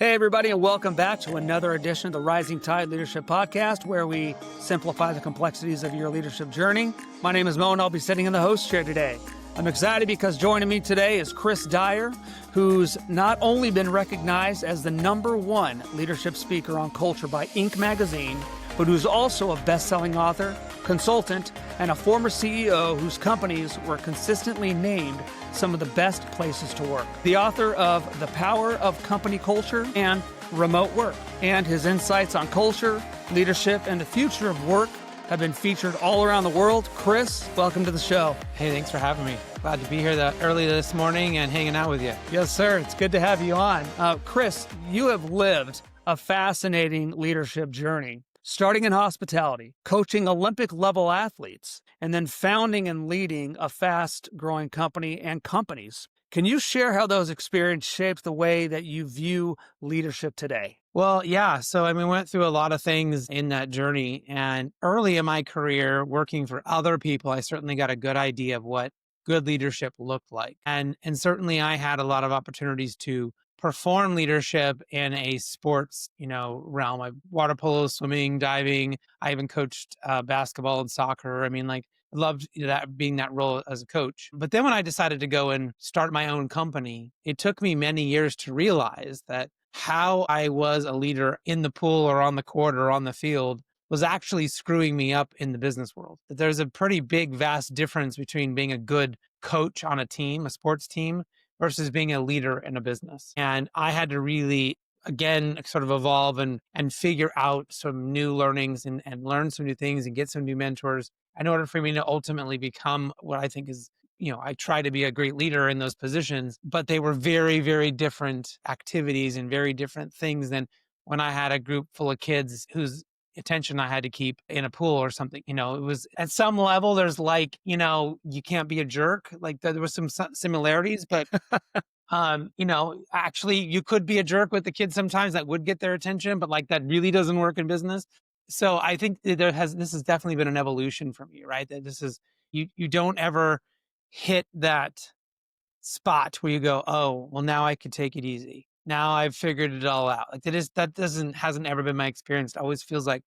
Hey, everybody, and welcome back to another edition of the Rising Tide Leadership Podcast, where we simplify the complexities of your leadership journey. My name is Mo, and I'll be sitting in the host chair today. I'm excited because joining me today is Chris Dyer, who's not only been recognized as the #1 leadership speaker on culture by Inc. magazine, but who's also a best-selling author, consultant, and a former CEO whose companies were consistently named some of the best places to work. The author of The Power of Company Culture and Remote Work. And his insights on culture, leadership, and the future of work have been featured all around the world. Chris, welcome to the show. Hey, thanks for having me. Glad to be here early this morning and hanging out with you. Yes, sir. It's good to have you on. Chris, you have lived a fascinating leadership journey, starting in hospitality, coaching Olympic-level athletes, and then founding and leading a fast-growing company and companies. Can you share how those experiences shaped the way that you view leadership today? Well, yeah. So, we went through a lot of things in that journey. And early in my career, working for other people, I certainly got a good idea of what good leadership looked like. And certainly I had a lot of opportunities to perform leadership in a sports, realm. I water polo, swimming, diving. I even coached basketball and soccer. I loved that, being that role as a coach. But then when I decided to go and start my own company, it took me many years to realize that how I was a leader in the pool or on the court or on the field was actually screwing me up in the business world. That there's a pretty big, vast difference between being a good coach on a team, a sports team, versus being a leader in a business. And I had to really, again, sort of evolve and figure out some new learnings and learn some new things and get some new mentors in order for me to ultimately become what I think is, I try to be a great leader in those positions, but they were very, very different activities and very different things than when I had a group full of kids whose attention I had to keep in a pool or something. It was at some level, there's you can't be a jerk. Like there was some similarities, but actually you could be a jerk with the kids sometimes that would get their attention, but that really doesn't work in business. So I think that this has definitely been an evolution for me, right? That this is, you don't ever hit that spot where you go, oh, well, now I could take it easy. Now I've figured it all out. Hasn't ever been my experience. It always feels like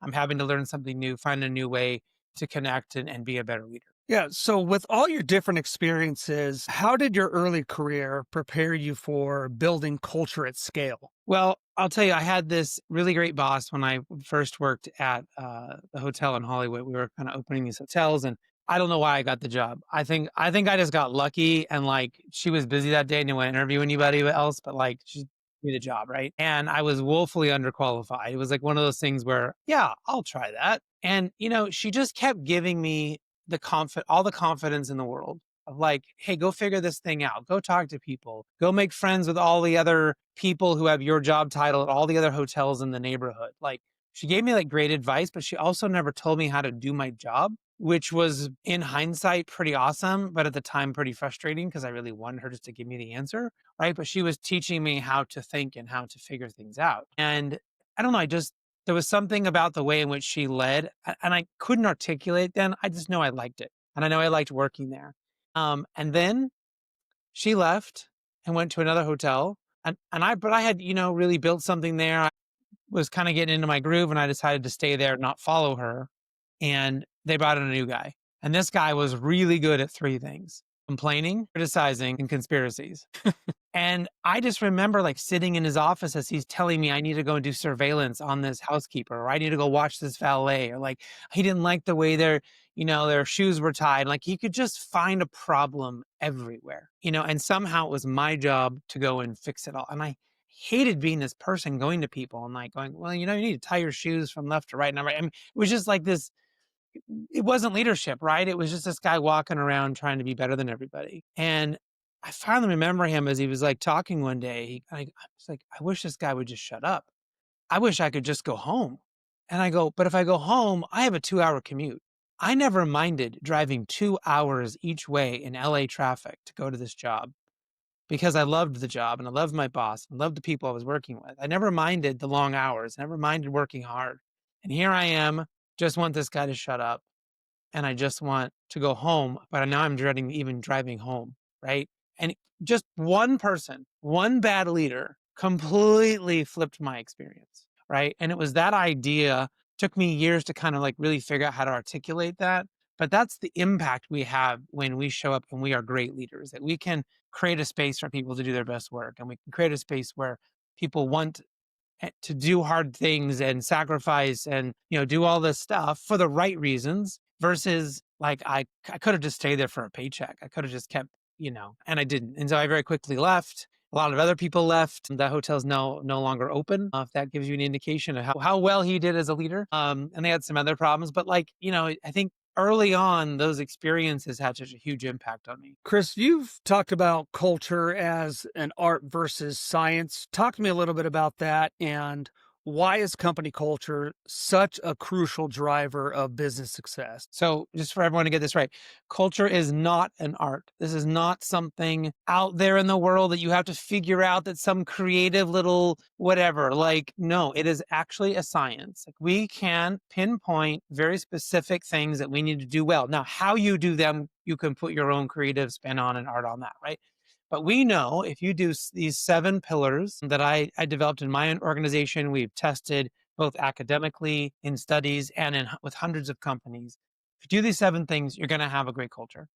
I'm having to learn something new, find a new way to connect and be a better leader. Yeah. So with all your different experiences, how did your early career prepare you for building culture at scale? Well, I'll tell you, I had this really great boss when I first worked at the hotel in Hollywood. We were kind of opening these hotels, and I don't know why I got the job. I think I just got lucky, and she was busy that day and didn't want to interview anybody else, but she gave me the job, right? And I was woefully underqualified. It was one of those things where, yeah, I'll try that. And she just kept giving me all the confidence in the world of hey, go figure this thing out. Go talk to people. Go make friends with all the other people who have your job title at all the other hotels in the neighborhood. She gave me great advice, but she also never told me how to do my job, which was in hindsight pretty awesome, but at the time pretty frustrating because I really wanted her just to give me the answer, right? But she was teaching me how to think and how to figure things out. And I don't know, there was something about the way in which she led, and I couldn't articulate then. I just know I liked it. And I know I liked working there. And then she left and went to another hotel. But I had, really built something there. I was kind of getting into my groove, and I decided to stay there, not follow her. And they brought in a new guy. And this guy was really good at 3 things: complaining, criticizing, and conspiracies. And I just remember sitting in his office as he's telling me I need to go and do surveillance on this housekeeper, or I need to go watch this valet, or he didn't like the way their shoes were tied. He could just find a problem everywhere, and somehow it was my job to go and fix it all. And I hated being this person going to people and going, well, you need to tie your shoes from left to right. And it was just this, it wasn't leadership, right? It was just this guy walking around trying to be better than everybody. And I finally remember him as he was talking one day. I was I wish this guy would just shut up. I wish I could just go home. And I go, but if I go home, I have a 2-hour commute. I never minded driving 2 hours each way in LA traffic to go to this job because I loved the job and I loved my boss and loved the people I was working with. I never minded the long hours, never minded working hard. And here I am, just want this guy to shut up. And I just want to go home, but now I'm dreading even driving home, right? And just one person, one bad leader completely flipped my experience, right? And it was that idea, took me years to kind of like really figure out how to articulate that. But that's the impact we have when we show up and we are great leaders, that we can create a space for people to do their best work. And we can create a space where people want to do hard things and sacrifice and, do all this stuff for the right reasons versus like I could have just stayed there for a paycheck. I could have just kept, and I didn't. And so I very quickly left. A lot of other people left. The hotel's no longer open. If that gives you an indication of how well he did as a leader. And they had some other problems, but I think early on, those experiences had such a huge impact on me. Chris, you've talked about culture as an art versus science. Talk to me a little bit about that, and why is company culture such a crucial driver of business success? So just for everyone to get this right, culture is not an art. This is not something out there in the world that you have to figure out, that some creative little whatever. No, it is actually a science. We can pinpoint very specific things that we need to do well. Now, how you do them, you can put your own creative spin on and art on that, right? But we know if you do these 7 pillars that I developed in my own organization, we've tested both academically, in studies, and with hundreds of companies. If you do these 7 things, you're going to have a great culture.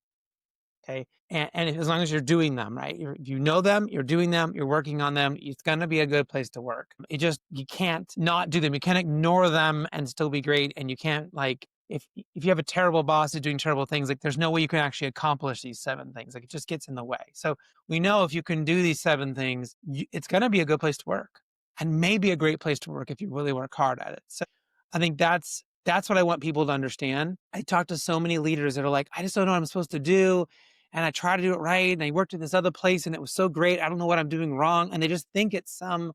Okay. And as long as you're doing them, right? You know them, you're doing them, you're working on them, it's going to be a good place to work. You can't not do them. You can't ignore them and still be great. And you can't if you have a terrible boss who's doing terrible things, there's no way you can actually accomplish these 7 things. It just gets in the way. So we know if you can do these 7 things, it's going to be a good place to work, and maybe a great place to work if you really work hard at it. So I think that's what I want people to understand. I talk to so many leaders that are like, I just don't know what I'm supposed to do. And I try to do it right. And I worked in this other place and it was so great. I don't know what I'm doing wrong. And they just think it's some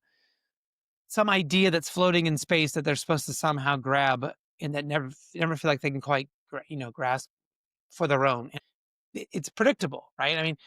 idea that's floating in space that they're supposed to somehow grab, and that never feel like they can quite, grasp for their own. And it's predictable, right? I mean,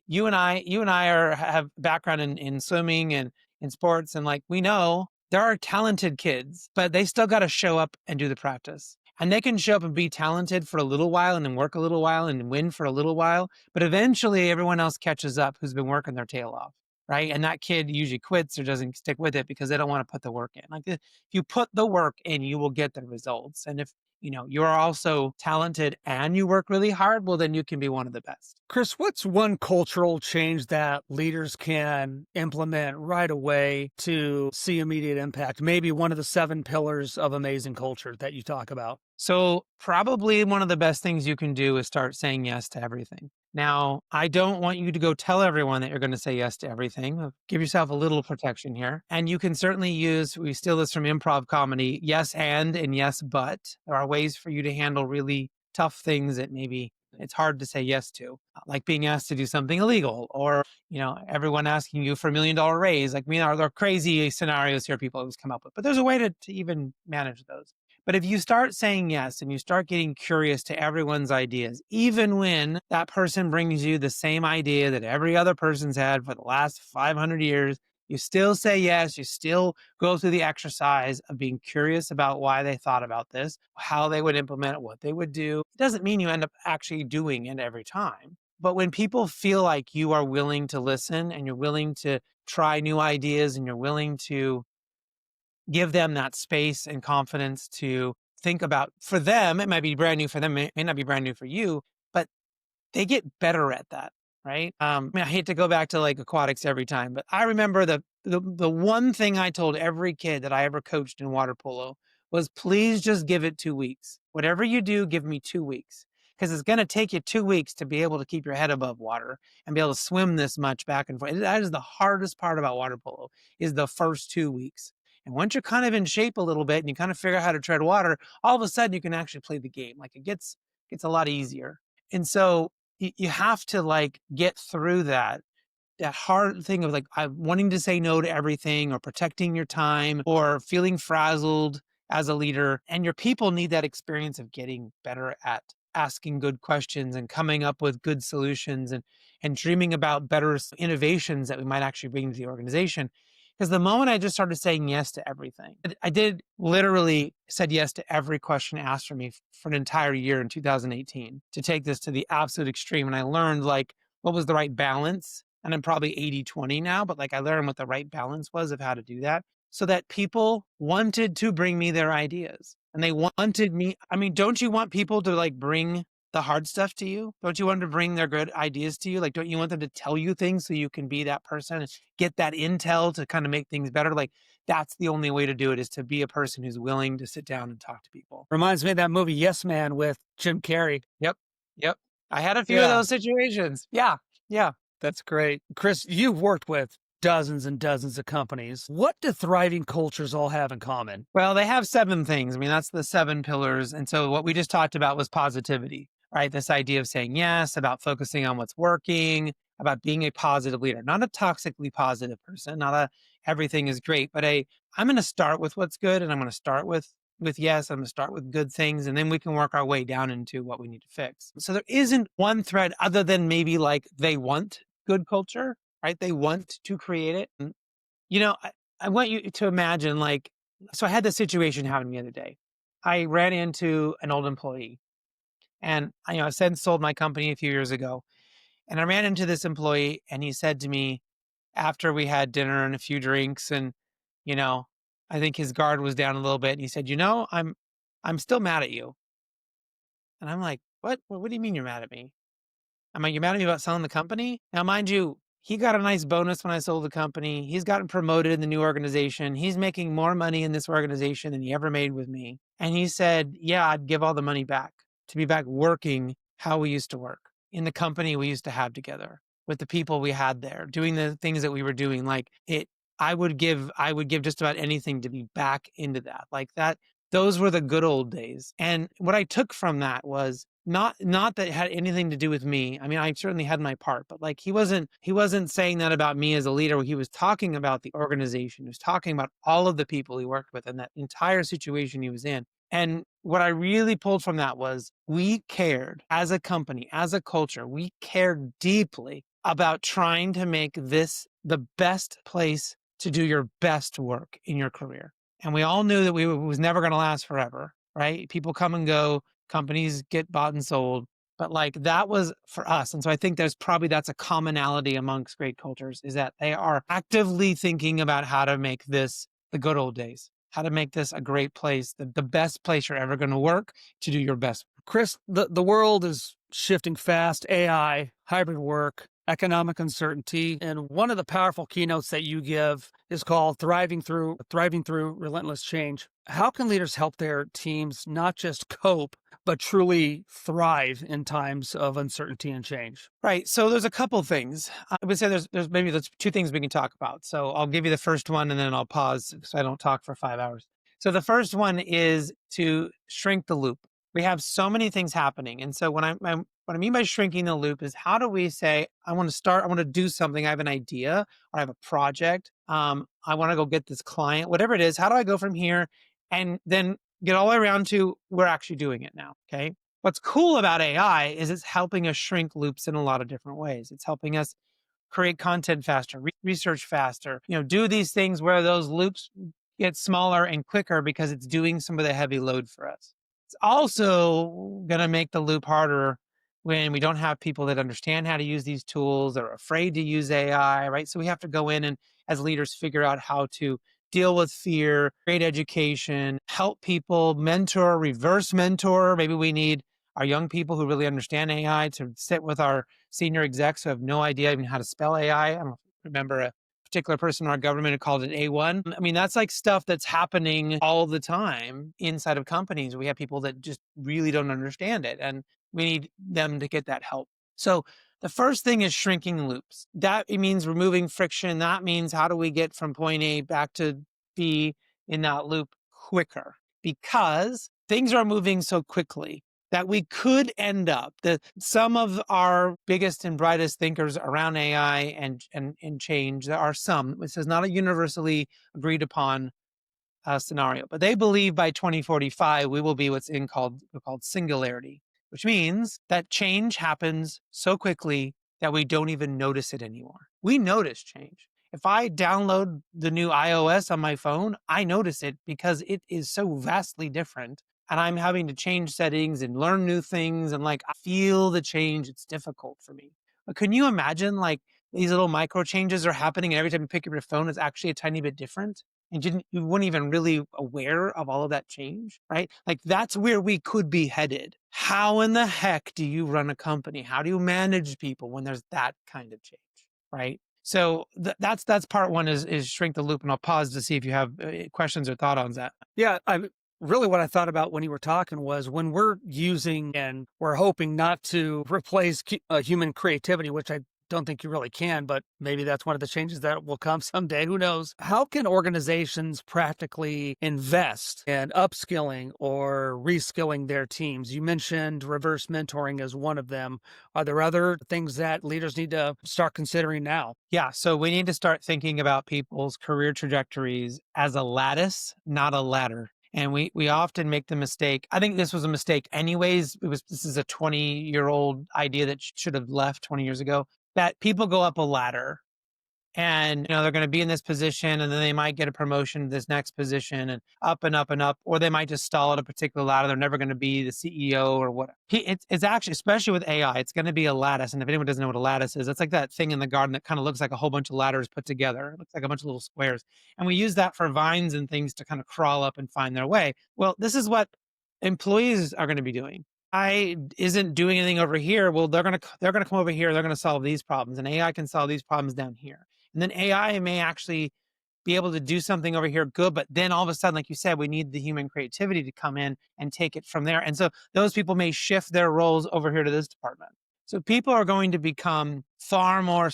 you and I have background in swimming and in sports, and we know there are talented kids, but they still got to show up and do the practice. And they can show up and be talented for a little while and then work a little while and win for a little while. But eventually everyone else catches up who's been working their tail off, right? And that kid usually quits or doesn't stick with it because they don't want to put the work in. If you put the work in, you will get the results. And if you are also talented and you work really hard, well, then you can be one of the best. Chris, what's one cultural change that leaders can implement right away to see immediate impact? Maybe one of the 7 pillars of amazing culture that you talk about. So probably one of the best things you can do is start saying yes to everything. Now, I don't want you to go tell everyone that you're going to say yes to everything. Give yourself a little protection here. And you can certainly we steal this from improv comedy, yes and yes but. There are ways for you to handle really tough things that maybe it's hard to say yes to, like being asked to do something illegal, or, everyone asking you for $1 million raise. There are crazy scenarios here people always come up with, but there's a way to even manage those. But if you start saying yes and you start getting curious to everyone's ideas, even when that person brings you the same idea that every other person's had for the last 500 years, you still say yes. You still go through the exercise of being curious about why they thought about this, how they would implement it, what they would do. It doesn't mean you end up actually doing it every time. But when people feel like you are willing to listen and you're willing to try new ideas and you're willing to give them that space and confidence to think about, for them, it might be brand new for them, it may not be brand new for you, but they get better at that, right? I hate to go back to aquatics every time, but I remember the one thing I told every kid that I ever coached in water polo was, please just give it 2 weeks. Whatever you do, give me 2 weeks. Because it's going to take you 2 weeks to be able to keep your head above water and be able to swim this much back and forth. That is the hardest part about water polo, is the first 2 weeks. And once you're kind of in shape a little bit and you kind of figure out how to tread water, all of a sudden you can actually play the game. It gets a lot easier. And so you have to get through that hard thing of wanting to say no to everything, or protecting your time, or feeling frazzled as a leader. And your people need that experience of getting better at asking good questions and coming up with good solutions, and dreaming about better innovations that we might actually bring to the organization. Because the moment I just started saying yes to everything, I did literally said yes to every question asked for me for an entire year in 2018, to take this to the absolute extreme. And I learned what was the right balance and I'm probably 80-20 now, but like I learned what the right balance was of how to do that so that people wanted to bring me their ideas and they wanted me. I mean, don't you want people to like bring the hard stuff to you? Don't you want them to bring their good ideas to you? Like, don't you want them to tell you things so you can be that person and get that intel to kind of make things better? Like, that's the only way to do it, is to be a person who's willing to sit down and talk to people. Reminds me of that movie Yes Man with Jim Carrey. Yep. Yep. I had a few of Yeah, those situations. Yeah. Yeah. that's great. Chris, you've worked with dozens and dozens of companies. What do thriving cultures all have in common? Well, they have 7 things. I mean, that's the 7 pillars. And so what we just talked about was positivity, right? This idea of saying yes, about focusing on what's working, about being a positive leader, not a toxically positive person, not a everything is great, but I'm going to start with what's good, and I'm going to start with yes, I'm going to start with good things, and then we can work our way down into what we need to fix. So there isn't one thread other than maybe like they want good culture, right? They want to create it. And, I want you to imagine like, so I had this situation happen the other day. I ran into an old employee, and I since sold my company a few years ago, and I ran into this employee, and he said to me after we had dinner and a few drinks, and you know, I think his guard was down a little bit, and he said, I'm still mad at you. And I'm like, what do you mean you're mad at me? I'm like, you're mad at me about selling the company? Now, mind you, he got a nice bonus when I sold the company. He's gotten promoted in the new organization. He's making more money in this organization than he ever made with me. And he said, yeah, I'd give all the money back to be back working how we used to work in the company we used to have together with the people we had there, doing the things that we were doing. Like it, I would give just about anything to be back into that. Like that, those were the good old days. And what I took from that was not that it had anything to do with me. I mean, I certainly had my part, but like he wasn't saying that about me as a leader. He was talking about the organization. He was talking about all of the people he worked with and that entire situation he was in. And what I really pulled from that was we cared as a company, as a culture, we cared deeply about trying to make this the best place to do your best work in your career. And we all knew that it was never going to last forever, right? People come and go, companies get bought and sold, but like that was for us. And so I think that's a commonality amongst great cultures, is that they are actively thinking about how to make this the good old days, how to make this a great place, the best place you're ever going to work to do your best. Chris, the world is shifting fast. AI, hybrid work, economic uncertainty, and one of the powerful keynotes that you give is called Thriving Through Relentless Change. How can leaders help their teams not just cope, but truly thrive in times of uncertainty and change? Right. So there's a couple things. I would say there's 2 things we can talk about. So I'll give you the first one and then I'll pause so I don't talk for 5 hours. So the first one is to shrink the loop. We have so many things happening. And so what I mean by shrinking the loop is, how do we say, I want to do something. I have an idea or I have a project. I want to go get this client, whatever it is. How do I go from here and then get all the way around to we're actually doing it now? Okay. What's cool about AI is it's helping us shrink loops in a lot of different ways. It's helping us create content faster, research faster, do these things where those loops get smaller and quicker because it's doing some of the heavy load for us. It's also going to make the loop harder when we don't have people that understand how to use these tools, or are afraid to use AI, right? So we have to go in and as leaders figure out how to deal with fear, create education, help people, mentor, reverse mentor. Maybe we need our young people who really understand AI to sit with our senior execs who have no idea even how to spell AI. I don't remember a particular person in our government who called it A1. I mean, that's like stuff that's happening all the time inside of companies. We have people that just really don't understand it, and we need them to get that help. So the first thing is shrinking loops. That it means removing friction. That means how do we get from point A back to B in that loop quicker? Because things are moving so quickly that we could end up that some of our biggest and brightest thinkers around AI and change, there are some, this is not a universally agreed upon scenario, but they believe by 2045, we will be called singularity, which means that change happens so quickly that we don't even notice it anymore. We notice change. If I download the new iOS on my phone, I notice it because it is so vastly different. And I'm having to change settings and learn new things. And like, I feel the change. It's difficult for me. But can you imagine like these little micro changes are happening. And every time you pick up your phone, it's actually a tiny bit different. And you weren't even really aware of all of that change, right? Like that's where we could be headed. How in the heck do you run a company? How do you manage people when there's that kind of change, right? So that's part one is shrink the loop, and I'll pause to see if you have questions or thought on that. Yeah, I really what I thought about when you were talking was when we're using and we're hoping not to replace human creativity, which I don't think you really can, but maybe that's one of the changes that will come someday. Who knows? How can organizations practically invest in upskilling or reskilling their teams? You mentioned reverse mentoring as one of them. Are there other things that leaders need to start considering now? Yeah, so we need to start thinking about people's career trajectories as a lattice, not a ladder. And we often make the mistake. I think this was a mistake anyways. This is a 20-year-old idea that should have left 20 years ago, that people go up a ladder and they're going to be in this position, and then they might get a promotion to this next position, and up and up and up, or they might just stall at a particular ladder. They're never going to be the CEO or what. It's actually, especially with AI, it's going to be a lattice. And if anyone doesn't know what a lattice is, it's like that thing in the garden that kind of looks like a whole bunch of ladders put together. It looks like a bunch of little squares, and we use that for vines and things to kind of crawl up and find their way. Well, this is what employees are going to be doing. AI isn't doing anything over here. Well, they're going to come over here. They're going to solve these problems, and AI can solve these problems down here. And then AI may actually be able to do something over here good, but then all of a sudden, like you said, we need the human creativity to come in and take it from there. And so those people may shift their roles over here to this department. So people are going to become far more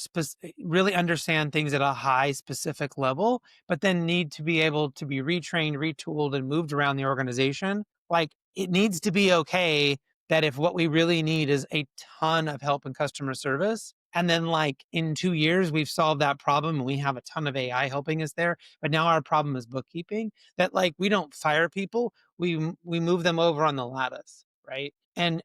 really understand things at a high specific level, but then need to be able to be retrained, retooled, and moved around the organization. Like it needs to be okay that if what we really need is a ton of help in customer service, and then like in 2 years, we've solved that problem and we have a ton of AI helping us there, but now our problem is bookkeeping, that like we don't fire people, we move them over on the lattice, right? And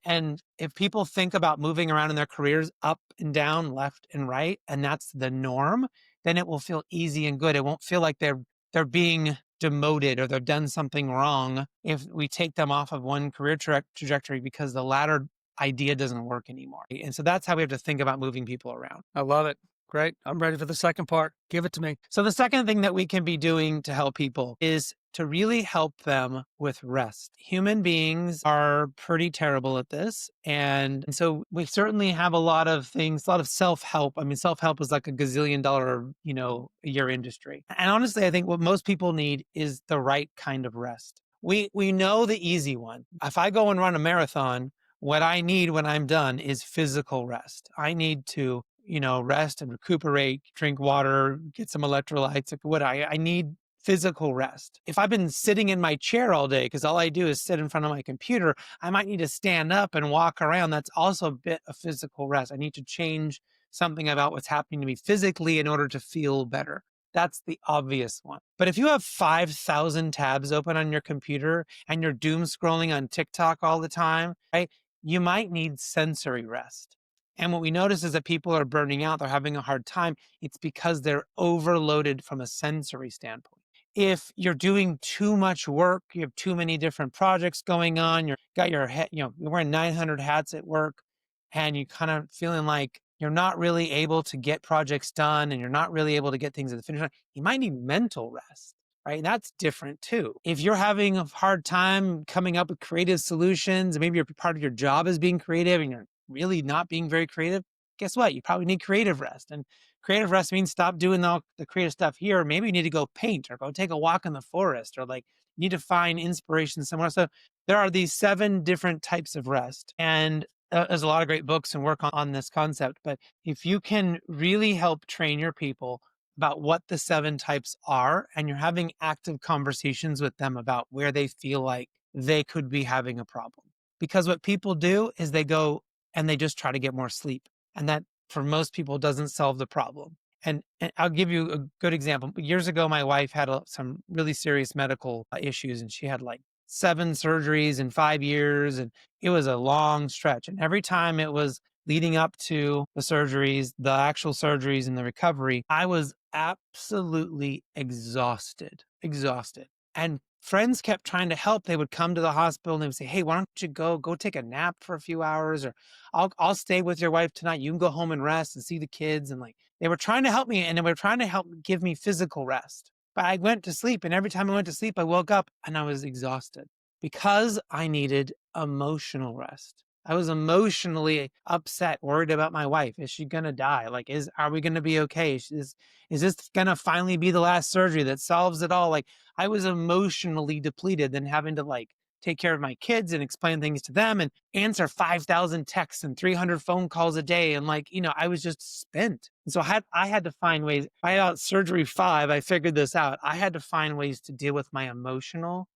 if people think about moving around in their careers up and down, left and right, and that's the norm, then it will feel easy and good. It won't feel like they're being demoted or they've done something wrong if we take them off of one career trajectory because the ladder idea doesn't work anymore. And so that's how we have to think about moving people around. I love it. Great. I'm ready for the second part. Give it to me. So the second thing that we can be doing to help people is to really help them with rest. Human beings are pretty terrible at this. And so we certainly have a lot of things, a lot of self-help. I mean, self-help is like a gazillion dollar, a year industry. And honestly, I think what most people need is the right kind of rest. We know the easy one. If I go and run a marathon, what I need when I'm done is physical rest. I need to rest and recuperate, drink water, get some electrolytes. I need physical rest. If I've been sitting in my chair all day, because all I do is sit in front of my computer, I might need to stand up and walk around. That's also a bit of physical rest. I need to change something about what's happening to me physically in order to feel better. That's the obvious one. But if you have 5,000 tabs open on your computer and you're doom scrolling on TikTok all the time, right? You might need sensory rest. And what we notice is that people are burning out. They're having a hard time. It's because they're overloaded from a sensory standpoint. If you're doing too much work, you have too many different projects going on, you're got your head, you're wearing 900 hats at work, and you kind of feeling like you're not really able to get projects done and you're not really able to get things at the finish line, you might need mental rest. Right. And that's different too. If you're having a hard time coming up with creative solutions, and maybe part of your job is being creative and you're really not being very creative, guess what? You probably need creative rest. And creative rest means stop doing all the creative stuff here. Maybe you need to go paint or go take a walk in the forest, or like you need to find inspiration somewhere. So there are these 7 different types of rest. And there's a lot of great books and work on this concept. But if you can really help train your people about what the 7 types are, and you're having active conversations with them about where they feel like they could be having a problem. Because what people do is they go and they just try to get more sleep. And that for most people doesn't solve the problem. And I'll give you a good example. Years ago, my wife had some really serious medical issues, and she had like 7 surgeries in 5 years. And it was a long stretch. And every time it was leading up to the surgeries, the actual surgeries and the recovery, I was absolutely exhausted. And friends kept trying to help. They would come to the hospital and they would say, "Hey, why don't you go take a nap for a few hours, or I'll stay with your wife tonight. You can go home and rest and see the kids." And like, They were trying to help me and they were trying to help give me physical rest. But I went to sleep, and every time I went to sleep, I woke up and I was exhausted because I needed emotional rest. I was emotionally upset, worried about my wife. Is she gonna die? Like, are we gonna be okay? Is this gonna finally be the last surgery that solves it all? Like, I was emotionally depleted, then having to like take care of my kids and explain things to them and answer 5,000 texts and 300 phone calls a day. And like, I was just spent. And so I had to find ways. I had surgery 5. I figured this out. I had to find ways to deal with my emotional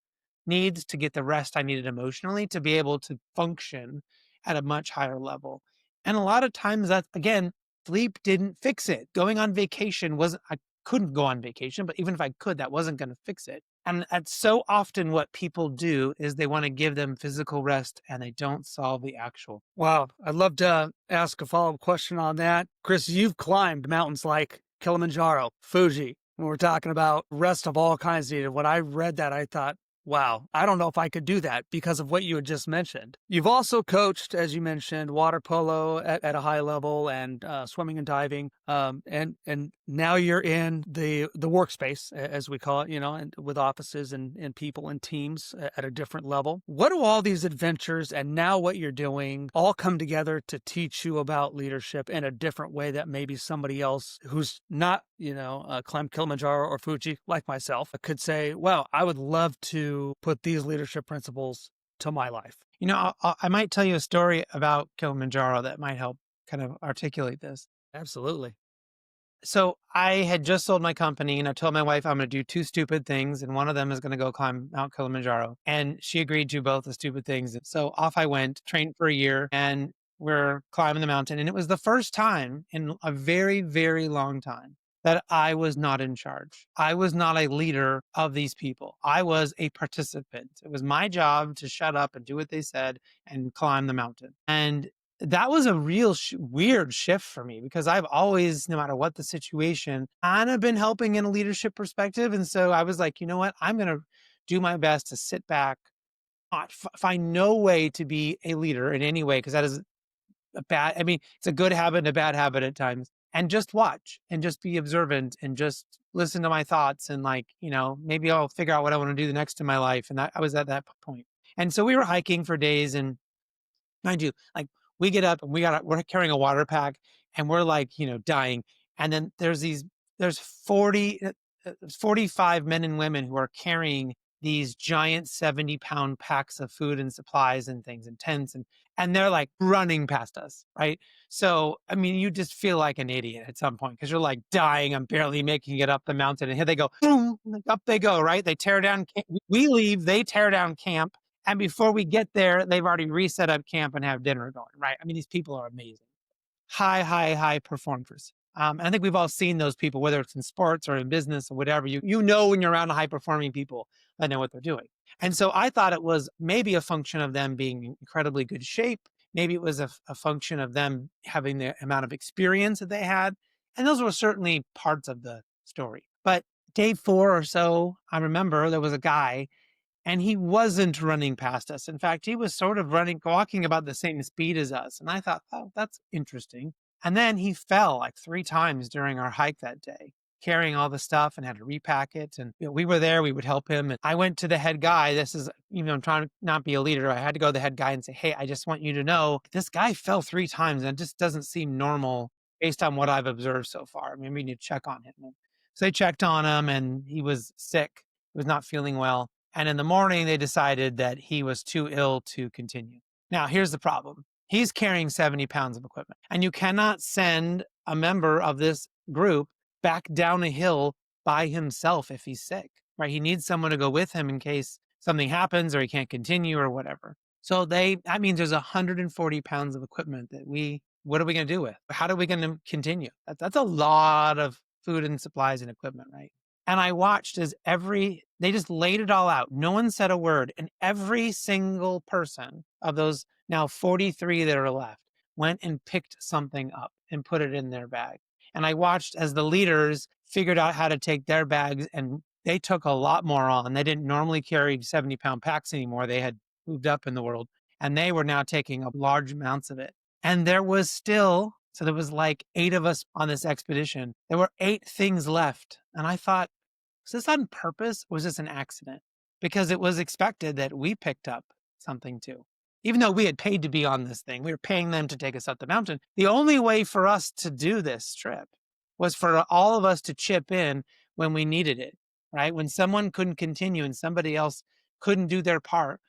needs to get the rest I needed emotionally to be able to function at a much higher level. And a lot of times that, again, sleep didn't fix it. Going on vacation wasn't, I couldn't go on vacation, but even if I could, that wasn't going to fix it. And that's so often what people do is they want to give them physical rest and they don't solve the actual. Wow. I'd love to ask a follow-up question on that. Chris, you've climbed mountains like Kilimanjaro, Fuji. When we're talking about rest of all kinds needed, when I read that, I thought, wow, I don't know if I could do that because of what you had just mentioned. You've also coached, as you mentioned, water polo at a high level and swimming and diving. And now you're in the workspace, as we call it, and with offices and people and teams at a different level. What do all these adventures and now what you're doing all come together to teach you about leadership in a different way that maybe somebody else who's not, climbed Kilimanjaro or Fuji like myself could say, well, I would love to put these leadership principles to my life? I might tell you a story about Kilimanjaro that might help kind of articulate this. Absolutely. So I had just sold my company and I told my wife I'm going to do 2 stupid things and one of them is going to go climb Mount Kilimanjaro. And she agreed to both the stupid things. So off I went, trained for a year, and we're climbing the mountain. And it was the first time in a very, very long time that I was not in charge. I was not a leader of these people. I was a participant. It was my job to shut up and do what they said and climb the mountain. And that was a real weird shift for me because I've always, no matter what the situation, kind of been helping in a leadership perspective. And so I was like, you know what? I'm going to do my best to sit back, not find no way to be a leader in any way, because that is it's a good habit and a bad habit at times. And just watch and just be observant and just listen to my thoughts. And like, maybe I'll figure out what I want to do the next in my life. And I was at that point. And so we were hiking for days, and mind you, like we get up and we're carrying a water pack and we're like, dying. And then there's 45 men and women who are carrying these giant 70-pound packs of food and supplies and things and tents, and they're like running past us. Right. So, I mean, you just feel like an idiot at some point because you're like dying. I'm barely making it up the mountain. And here they go, boom, up they go. Right. They tear down. We leave, they tear down camp. And before we get there, they've already reset up camp and have dinner going, right? I mean, these people are amazing. High, high, high performers. And I think we've all seen those people, whether it's in sports or in business or whatever. You know when you're around high performing people that know what they're doing. And so I thought it was maybe a function of them being in incredibly good shape. Maybe it was a function of them having the amount of experience that they had. And those were certainly parts of the story. But day 4 or so, I remember there was a guy and he wasn't running past us. In fact, he was sort of walking about the same speed as us. And I thought, oh, that's interesting. And then he fell like 3 times during our hike that day, carrying all the stuff and had to repack it. And we were there, we would help him. And I went to the head guy. This is, I'm trying to not be a leader. I had to go to the head guy and say, hey, I just want you to know this guy fell 3 times and it just doesn't seem normal based on what I've observed so far. Maybe we need to check on him. So they checked on him and he was sick. He was not feeling well. And in the morning, they decided that he was too ill to continue. Now, here's the problem. He's carrying 70 pounds of equipment, and you cannot send a member of this group back down a hill by himself if he's sick, right? He needs someone to go with him in case something happens or he can't continue or whatever. So that means there's 140 pounds of equipment that what are we going to do with? How are we going to continue? That's a lot of food and supplies and equipment, right? And I watched as they just laid it all out. No one said a word. And every single person of those now 43 that are left went and picked something up and put it in their bag. And I watched as the leaders figured out how to take their bags, and they took a lot more on. They didn't normally carry 70-pound packs anymore. They had moved up in the world, and they were now taking up large amounts of it. And there was still So there was like 8 of us on this expedition. There were 8 things left. And I thought, was this on purpose or was this an accident? Because it was expected that we picked up something too. Even though we had paid to be on this thing, we were paying them to take us up the mountain. The only way for us to do this trip was for all of us to chip in when we needed it, right? When someone couldn't continue and somebody else couldn't do their part,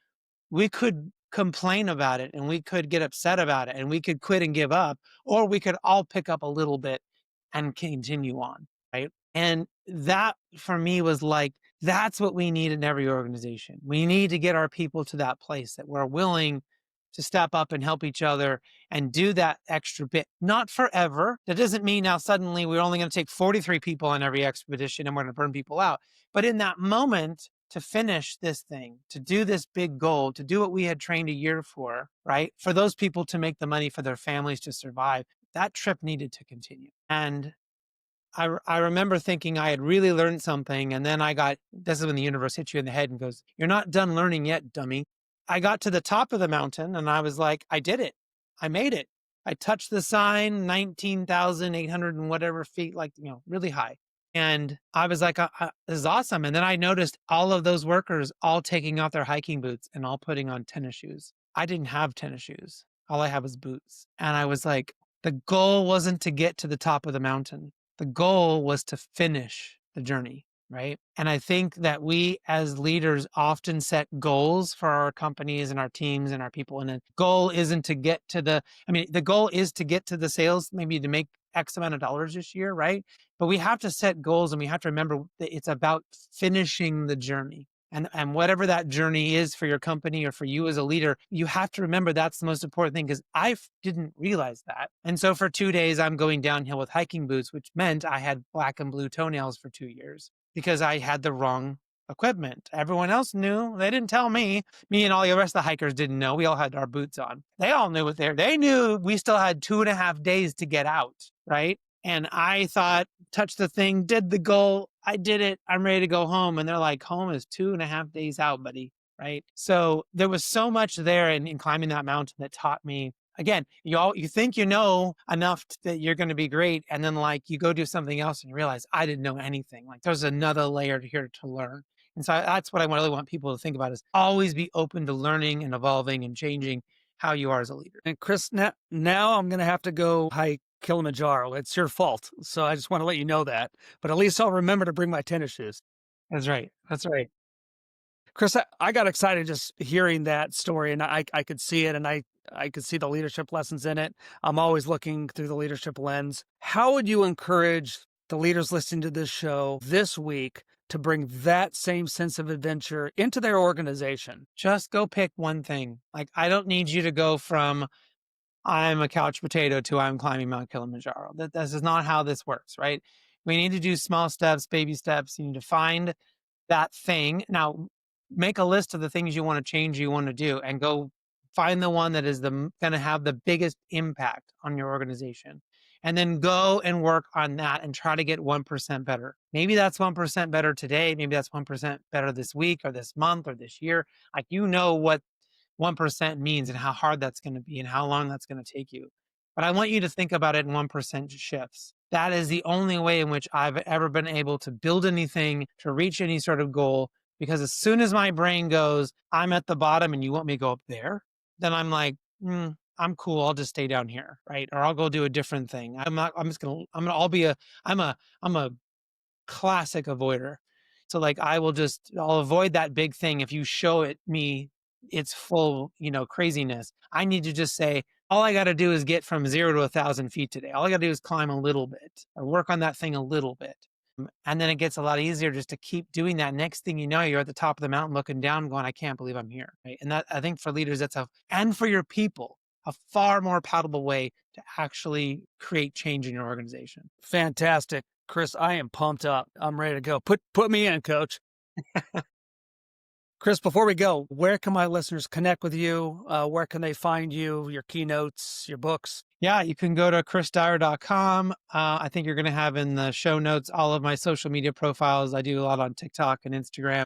we could complain about it and we could get upset about it and we could quit and give up, or we could all pick up a little bit and continue on, right? And that for me was like, that's what we need in every organization. We need to get our people to that place that we're willing to step up and help each other and do that extra bit. Not forever. That doesn't mean now suddenly we're only going to take 43 people on every expedition and we're going to burn people out. But in that moment, to finish this thing, to do this big goal, to do what we had trained a year for, right? For those people to make the money for their families to survive, that trip needed to continue. And I remember thinking I had really learned something. And then this is when the universe hits you in the head and goes, you're not done learning yet, dummy. I got to the top of the mountain and I was like, I did it. I made it. I touched the sign, 19,800 and whatever feet, like, really high. And I was like, this is awesome. And then I noticed all of those workers all taking off their hiking boots and all putting on tennis shoes. I didn't have tennis shoes. All I had was boots. And I was like, the goal wasn't to get to the top of the mountain. The goal was to finish the journey, right? And I think that we as leaders often set goals for our companies and our teams and our people. And the goal isn't to get to the goal is to get to the sales, maybe to make X amount of dollars this year, right? But we have to set goals and we have to remember that it's about finishing the journey. And whatever that journey is for your company or for you as a leader, you have to remember that's the most important thing, because I didn't realize that. And so for 2 days, I'm going downhill with hiking boots, which meant I had black and blue toenails for 2 years because I had the wrong equipment. Everyone else knew. They didn't tell me. Me and all the rest of the hikers didn't know. We all had our boots on. They all knew they knew we still had 2.5 days to get out, right? And I thought, touch the thing, did the goal. I did it. I'm ready to go home. And they're like, home is 2.5 days out, buddy. Right. So there was so much there in climbing that mountain that taught me, again, you think you know enough that you're going to be great. And then like you go do something else and you realize I didn't know anything. Like there's another layer here to learn. And so that's what I really want people to think about, is always be open to learning and evolving and changing how you are as a leader. And Chris, now I'm going to have to go hike Kilimanjaro. It's your fault. So I just want to let you know that. But at least I'll remember to bring my tennis shoes. That's right. That's right. Chris, I got excited just hearing that story, and I could see it, and I could see the leadership lessons in it. I'm always looking through the leadership lens. How would you encourage the leaders listening to this show this week to bring that same sense of adventure into their organization? Just go pick one thing. Like, I don't need you to go from I'm a couch potato to I'm climbing Mount Kilimanjaro. This is not how this works, right? We need to do small steps, baby steps. You need to find that thing. Now, make a list of the things you want to change, you want to do, and go find the one that is going to have the biggest impact on your organization. And then go and work on that and try to get 1% better. Maybe that's 1% better today. Maybe that's 1% better this week or this month or this year. Like, what 1% means and how hard that's going to be and how long that's going to take you. But I want you to think about it in 1% shifts. That is the only way in which I've ever been able to build anything, to reach any sort of goal. Because as soon as my brain goes, I'm at the bottom and you want me to go up there, then I'm like, I'm cool. I'll just stay down here, right? Or I'll go do a different thing. I'm a classic avoider. So like, I'll avoid that big thing. If you show it me, it's full, craziness. I need to just say, all I got to do is get from 0 to 1,000 feet today. All I got to do is climb a little bit or work on that thing a little bit. And then it gets a lot easier just to keep doing that. Next thing you know, you're at the top of the mountain looking down going, I can't believe I'm here. Right? And that, I think for leaders, and for your people, a far more palatable way to actually create change in your organization. Fantastic. Chris, I am pumped up. I'm ready to go. Put me in, coach. Chris, before we go, where can my listeners connect with you? Where can they find you, your keynotes, your books? Yeah, you can go to chrisdyer.com. I think you're going to have in the show notes all of my social media profiles. I do a lot on TikTok and Instagram.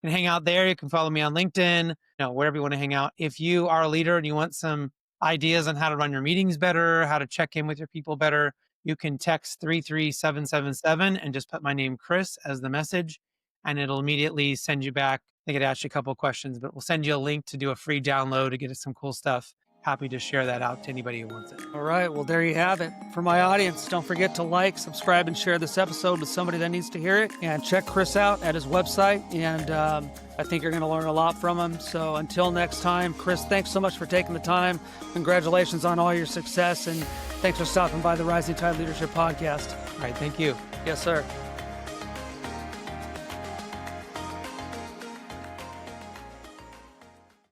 You can hang out there. You can follow me on LinkedIn, wherever you want to hang out. If you are a leader and you want some ideas on how to run your meetings better, how to check in with your people better, you can text 33777 and just put my name, Chris, as the message, and it'll immediately send you back. I think it asks you a couple of questions, but we'll send you a link to do a free download to get some cool stuff. Happy to share that out to anybody who wants it. All right. Well, there you have it. For my audience, don't forget to like, subscribe, and share this episode with somebody that needs to hear it. And check Chris out at his website. And I think you're going to learn a lot from him. So until next time, Chris, thanks so much for taking the time. Congratulations on all your success. And thanks for stopping by the Rising Tide Leadership Podcast. All right. Thank you. Yes, sir.